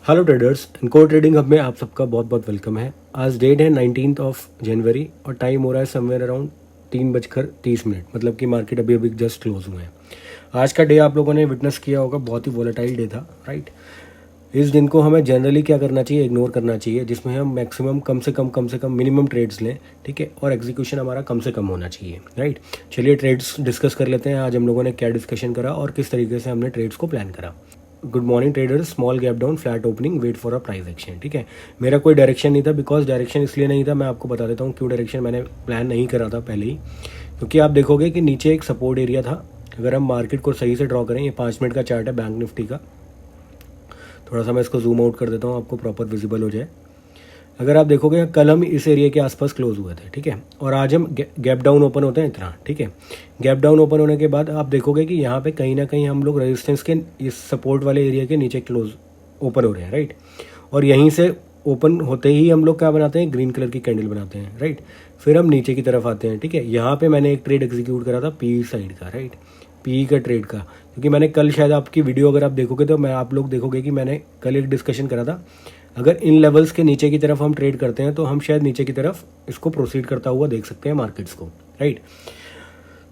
Hello traders, इनकोर trading hub में आप सबका बहुत बहुत वेलकम है। आज डेट है 19 जनवरी और टाइम हो रहा है समवेयर अराउंड 3:30, मतलब कि मार्केट अभी अभी जस्ट क्लोज हुए हैं। आज का डे आप लोगों ने विटनेस किया होगा, बहुत ही वोलेटाइल डे था, राइट। इस दिन को हमें जनरली क्या करना चाहिए, इग्नोर करना चाहिए, जिसमें हम मैक्सिमम कम से कम मिनिमम ट्रेड्स लें, ठीक है, और एग्जीक्यूशन हमारा कम से कम होना चाहिए, राइट। चलिए ट्रेड्स डिस्कस कर लेते हैं। आज हम लोगों ने क्या डिस्कशन करा और किस तरीके से हमने ट्रेड्स को प्लान करा। Good morning traders, small gap down, flat opening, wait for a price action, ठीक है। मेरा कोई डायरेक्शन नहीं था, बिकॉज डायरेक्शन इसलिए नहीं था, मैं आपको बता देता हूँ क्यों डायरेक्शन मैंने प्लान नहीं करा था पहले ही। क्योंकि आप देखोगे कि नीचे एक सपोर्ट एरिया था। अगर हम मार्केट को सही से ड्रॉ करें, ये 5 मिनट का चार्ट है बैंक निफ्टी का। थोड़ा सा मैं इसको जूम आउट कर देता हूँ, आपको प्रॉपर विजिबल हो जाए। अगर आप देखोगे कल हम इस एरिया के आसपास क्लोज हुए थे, ठीक है, और आज हम गैप डाउन ओपन होते हैं इतना, ठीक है। गैप डाउन ओपन होने के बाद आप देखोगे कि यहाँ पे कहीं ना कहीं हम लोग रेजिस्टेंस के इस सपोर्ट वाले एरिया के नीचे क्लोज ओपन हो रहे हैं, राइट। और यहीं से ओपन होते ही हम लोग क्या बनाते हैं, ग्रीन कलर की कैंडल बनाते हैं, राइट। फिर हम नीचे की तरफ आते हैं, ठीक है। यहाँ पे मैंने एक ट्रेड एग्जीक्यूट करा था पी साइड का, राइट, पी का ट्रेड का, क्योंकि मैंने कल शायद आपकी वीडियो अगर आप देखोगे तो आप लोग देखोगे कि मैंने कल एक डिस्कशन करा था। अगर इन लेवल्स के नीचे की तरफ हम ट्रेड करते हैं तो हम शायद नीचे की तरफ इसको प्रोसीड करता हुआ देख सकते हैं मार्केट्स को, राइट।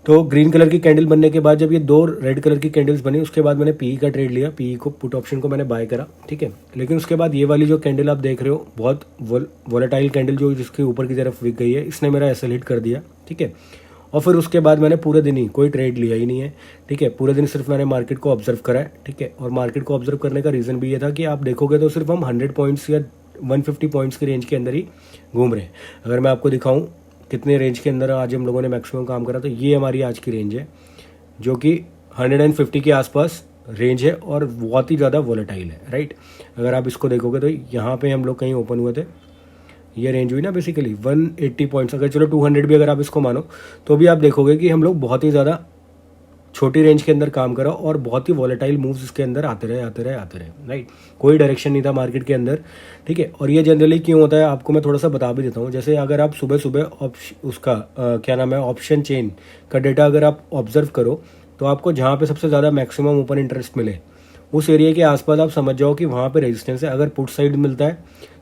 तो ग्रीन कलर की कैंडल बनने के बाद जब ये 2 रेड कलर की कैंडल्स बनी, उसके बाद मैंने पीई का ट्रेड लिया, पीई को पुट ऑप्शन को मैंने बाय करा, ठीक है। लेकिन उसके बाद ये वाली जो कैंडल आप देख रहे हो, बहुत वोलेटाइल कैंडल जो जिसके ऊपर की तरफ विक गई है, इसने मेरा एसएल हिट कर दिया, ठीक है। और फिर उसके बाद मैंने पूरे दिन ही कोई ट्रेड लिया ही नहीं है, ठीक है। पूरे दिन सिर्फ मैंने मार्केट को ऑब्जर्व करा है, ठीक है। और मार्केट को ऑब्जर्व करने का रीज़न भी ये था कि आप देखोगे तो सिर्फ हम 100 पॉइंट्स या 150 पॉइंट्स की रेंज के अंदर ही घूम रहे हैं। अगर मैं आपको दिखाऊं कितने रेंज के अंदर आज हम लोगों ने मैक्सिमम काम करा, तो ये हमारी आज की रेंज है, जो कि 150 के आसपास रेंज है और बहुत ही ज़्यादा वोलेटाइल है, राइट। अगर आप इसको देखोगे तो यहाँ पे हम लोग कहीं ओपन हुए थे, ये रेंज हुई ना बेसिकली 180 पॉइंट्स। अगर चलो 200 भी अगर आप इसको मानो तो भी आप देखोगे कि हम लोग बहुत ही ज़्यादा छोटी रेंज के अंदर काम करा और बहुत ही वॉलेटाइल मूव्स इसके अंदर आते रहे, राइट। कोई डायरेक्शन नहीं था मार्केट के अंदर, ठीक है। और ये जनरली क्यों होता है आपको मैं थोड़ा सा बता भी देता हूँ। जैसे अगर आप सुबह सुबह उसका क्या नाम है, ऑप्शन चेन का डेटा अगर आप ऑब्जर्व करो तो आपको जहाँ पे सबसे ज़्यादा मैक्सिमम ओपन इंटरेस्ट मिले उस एरिया के आसपास आप समझ जाओ कि वहाँ पे रेजिस्टेंस है। अगर पुट साइड मिलता है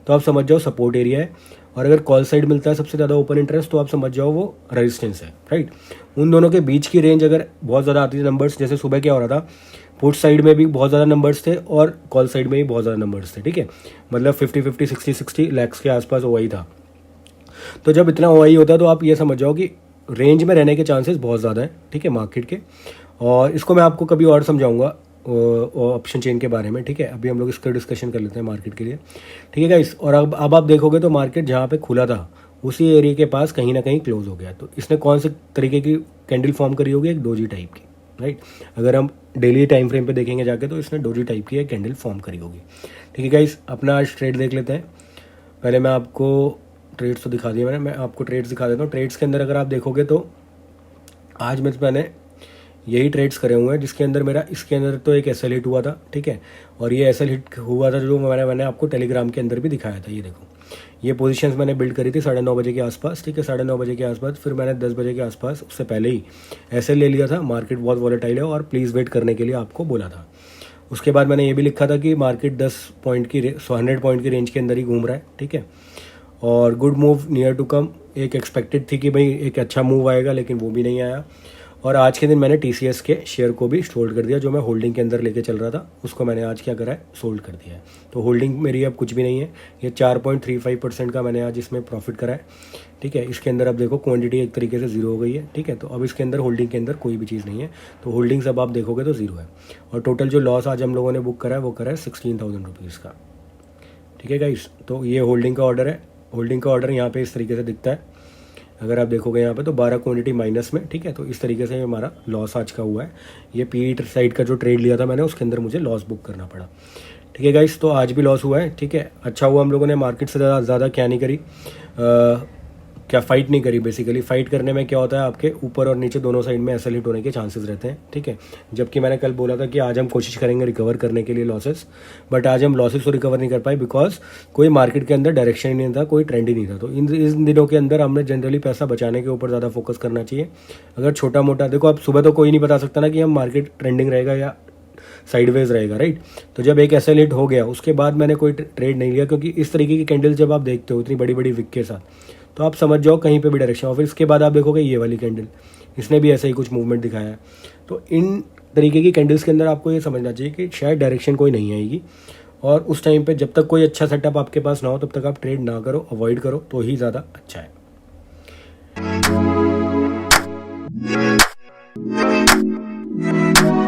तो आप समझ जाओ सपोर्ट एरिया है, और अगर कॉल साइड मिलता है सबसे ज़्यादा ओपन इंटरेस्ट तो आप समझ जाओ वो रेजिस्टेंस है, राइट। उन दोनों के बीच की रेंज अगर बहुत ज़्यादा आती है नंबर्स, जैसे सुबह क्या हो रहा था, पुट साइड में भी बहुत ज़्यादा नंबर्स थे और कॉल साइड में भी बहुत ज़्यादा नंबर्स थे, ठीक है। मतलब 50 60 लैक्स के आसपास ओआई था। तो जब इतना ओआई होता है तो आप ये समझ जाओ कि रेंज में रहने के चांसेस बहुत ज़्यादा है, ठीक है, मार्केट के। और इसको मैं आपको कभी और समझाऊंगा ऑप्शन चेन के बारे में, ठीक है। अभी हम लोग इसका डिस्कशन कर लेते हैं मार्केट के लिए, ठीक है गाइस। और अब आप देखोगे तो मार्केट जहाँ पे खुला था उसी एरिया के पास कहीं ना कहीं क्लोज हो गया। तो इसने कौन से तरीके की कैंडल फॉर्म करी होगी, एक डोजी टाइप की, राइट। अगर हम डेली टाइम फ्रेम पे देखेंगे जाके तो इसने डोजी टाइप की एक कैंडल फॉर्म करी होगी, ठीक है गाइस। अपना आज ट्रेड देख लेते हैं। पहले मैं आपको ट्रेड्स तो दिखा दिया मैं आपको ट्रेड्स दिखा देता हूँ। ट्रेड्स के अंदर अगर आप देखोगे तो आज मैंने यही ट्रेड्स करे हुए हैं, जिसके अंदर मेरा इसके अंदर तो एक एसएल हिट हुआ था, ठीक है। और ये एसएल हिट हुआ था जो मैंने आपको टेलीग्राम के अंदर भी दिखाया था। ये देखो, ये पोजीशंस मैंने बिल्ड करी थी 9:30 बजे के आसपास, ठीक है, 9:30 बजे के आसपास। फिर मैंने 10 बजे के आसपास उससे पहले ही एसएल ले लिया था। मार्केट बहुत वॉलेटाइल है और प्लीज़ वेट करने के लिए आपको बोला था। उसके बाद मैंने ये भी लिखा था कि मार्केट 100 पॉइंट की रेंज के अंदर ही घूम रहा है, ठीक है। और good move near to come, एक एक्सपेक्टेड थी कि भाई एक अच्छा मूव आएगा, लेकिन वो भी नहीं आया। और आज के दिन मैंने टीसीएस के शेयर को भी सोल्ड कर दिया, जो मैं होल्डिंग के अंदर लेके चल रहा था उसको मैंने आज क्या करा है, सोल्ड कर दिया है। तो होल्डिंग मेरी अब कुछ भी नहीं है। ये 4.35% का मैंने आज इसमें प्रॉफिट करा है, ठीक है। इसके अंदर अब देखो क्वांटिटी एक तरीके से जीरो हो गई है, ठीक है। तो अब इसके अंदर होल्डिंग के अंदर कोई भी चीज़ नहीं है, तो होल्डिंग्स अब आप देखोगे तो जीरो है। और टोटल जो लॉस आज हम लोगों ने बुक करा है वो करा है 16,000 रुपीज़ का, ठीक है गाइस। तो ये होल्डिंग का ऑर्डर है। होल्डिंग का ऑर्डर यहाँ पे इस तरीके से दिखता है। अगर आप देखोगे यहाँ पे तो 12 क्वांटिटी माइनस में, ठीक है। तो इस तरीके से हमारा लॉस आज का हुआ है। ये पी साइड का जो ट्रेड लिया था मैंने उसके अंदर मुझे लॉस बुक करना पड़ा, ठीक है गाइस। तो आज भी लॉस हुआ है, ठीक है। अच्छा हुआ हम लोगों ने मार्केट से ज़्यादा क्या नहीं करी, क्या फाइट नहीं करी। बेसिकली फाइट करने में क्या होता है, आपके ऊपर और नीचे दोनों साइड में एसएल हिट होने के चांसेस रहते हैं, ठीक है। जबकि मैंने कल बोला था कि आज हम कोशिश करेंगे रिकवर करने के लिए लॉसेस, बट आज हम लॉसेस को रिकवर नहीं कर पाए बिकॉज कोई मार्केट के अंदर डायरेक्शन ही नहीं था, कोई ट्रेंड ही नहीं था। तो इन दिनों के अंदर हमने जनरली पैसा बचाने के ऊपर ज़्यादा फोकस करना चाहिए। अगर छोटा मोटा देखो, अब सुबह तो कोई नहीं बता सकता ना कि हम मार्केट ट्रेंडिंग रहेगा या साइडवेज रहेगा, राइट। तो जब एक ऐसा हिट हो गया उसके बाद मैंने कोई ट्रेड नहीं लिया, क्योंकि इस तरीके की कैंडल जब आप देखते हो इतनी बड़ी बड़ी विक के साथ, तो आप समझ जाओ कहीं पे भी डायरेक्शन। और फिर इसके बाद आप देखोगे ये वाली कैंडल, इसने भी ऐसा ही कुछ मूवमेंट दिखाया है। तो इन तरीके की कैंडल्स के अंदर आपको ये समझना चाहिए कि शायद डायरेक्शन कोई नहीं आएगी, और उस टाइम पे जब तक कोई अच्छा सेटअप आपके पास ना हो तब तक आप ट्रेड ना करो, अवॉइड करो, तो ही ज़्यादा अच्छा है।